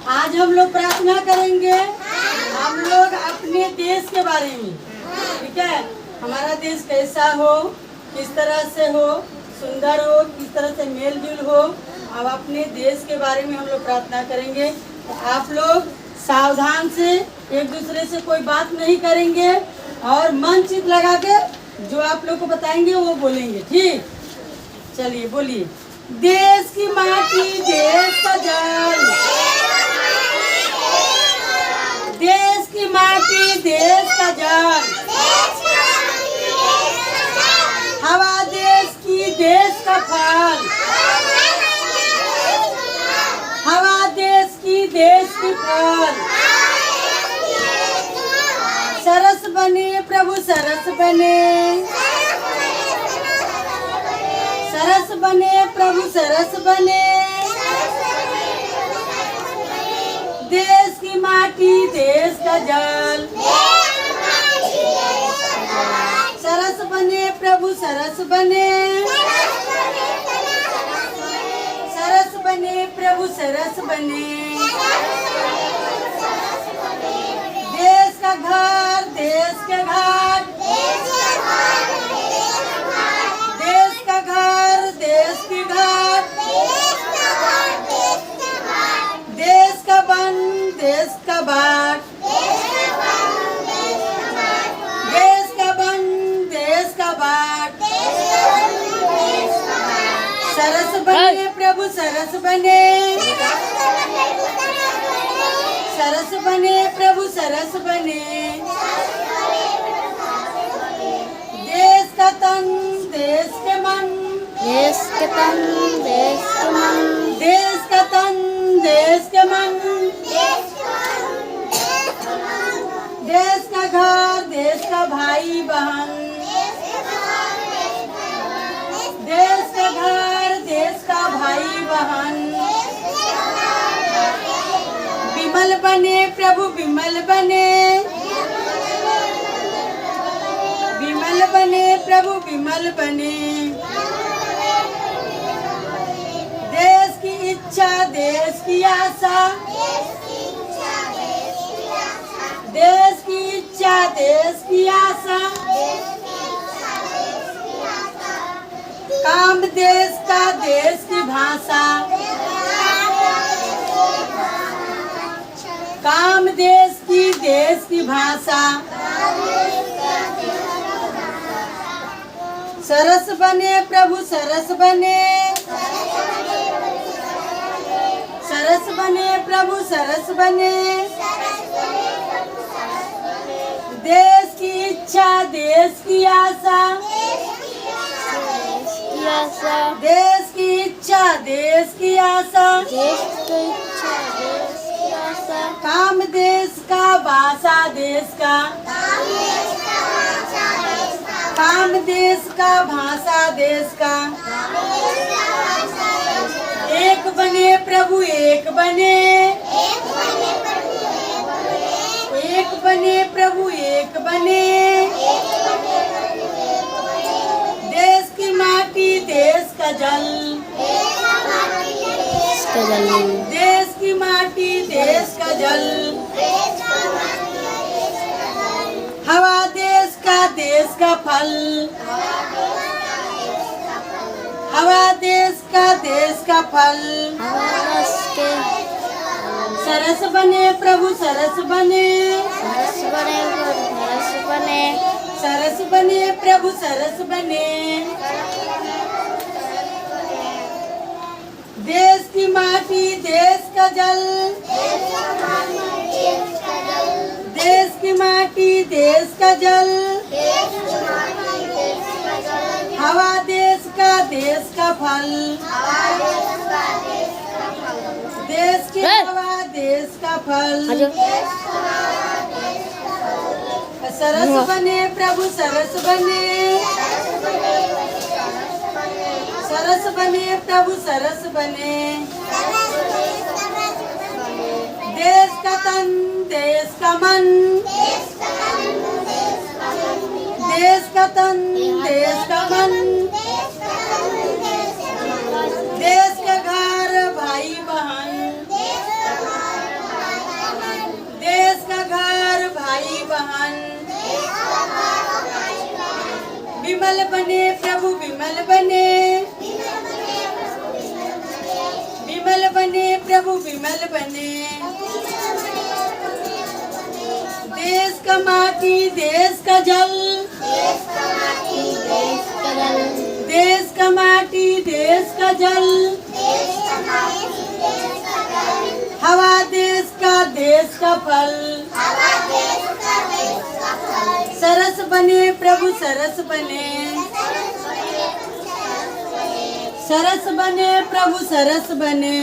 आज हम लोग प्रार्थना करेंगे हम लोग अपने देश के बारे में। ठीक है, हमारा देश कैसा हो, किस तरह से हो, सुंदर हो, किस तरह से मेल जोल हो। अब अपने देश के बारे में हम लोग प्रार्थना करेंगे। तो आप लोग सावधान से एक दूसरे से कोई बात नहीं करेंगे और मन चित लगा के जो आप लोग को बताएंगे वो बोलेंगे। ठीक, चलिए बोलिए। देश की माटी, देश का जल, देश की माटी, देश का जल, हवा देश की, देश का फल, हवा देश की, देश की फल। सरस बने प्रभु, सरस बने, सरस बने प्रभु, सरस बने। देश की माटी, देश का जल, सरस बने प्रभु, सरस बने, सरस बने प्रभु, सरस बने। देश का घर, देश के घाट, देश का घर, देश की घाट, देश का वन, देश का बाट, देश का वन, देश का बाट। सरस बने प्रभु, सरस बने, सरस बने प्रभु, सरस बने। देश का तन, देश के मन, देश के तन, देश के मन, देश का तन, देश के मन। देश का घर, देश का भाई बहन, देश का घर, देश का भाई बहन। विमल बने प्रभु, विमल बने, विमल बने प्रभु, विमल बने। देश की इच्छा, देश की आशा, देश की इच्छा, देश की आशा। काम देश का, देश की भाषा, काम देश की, देश की भाषा। सरस बने प्रभु, सरस बने, सरस बने प्रभु, सरस बने। देश की इच्छा, देश की आशा, देश की इच्छा, देश की आशा। देश की इच्छा, देश की आशा। काम देश का, भाषा देश का, काम देश का, भाषा देश का। एक बने प्रभु, एक बने, एक बने प्रभु, एक बने। देश की माटी, देश का जल, देश की माटी, देश का जल। हवा देश का, देश का फल, हवा देश का, देश का फल। सरस बने प्रभु, सरस बने, सरस बने प्रभु, सरस बने। सरस बने प्रभु, सरस बने। देश की माटी, देश का जल, देश की माटी, देश का जल। हवा देश का, देश का फल, देश की हवा, देश का फल। सरस बने प्रभु, सरस बने, सरस बने प्रभु, सरस बने। देश का तन, देश का मन, देश का तन, देश का मन। देश का घर, भाई बहन, बने प्रभु विमल बने, विमल बने प्रभु विमल बने। देश का माटी देश का जल, देश का माटी देश का जल, देश का माटी देश का जल, देश का माटी देश का जल, हवा देश का फल, हवा देश का फल। सरस बने प्रभु सरस बने, सरस बने प्रभु सरस बने।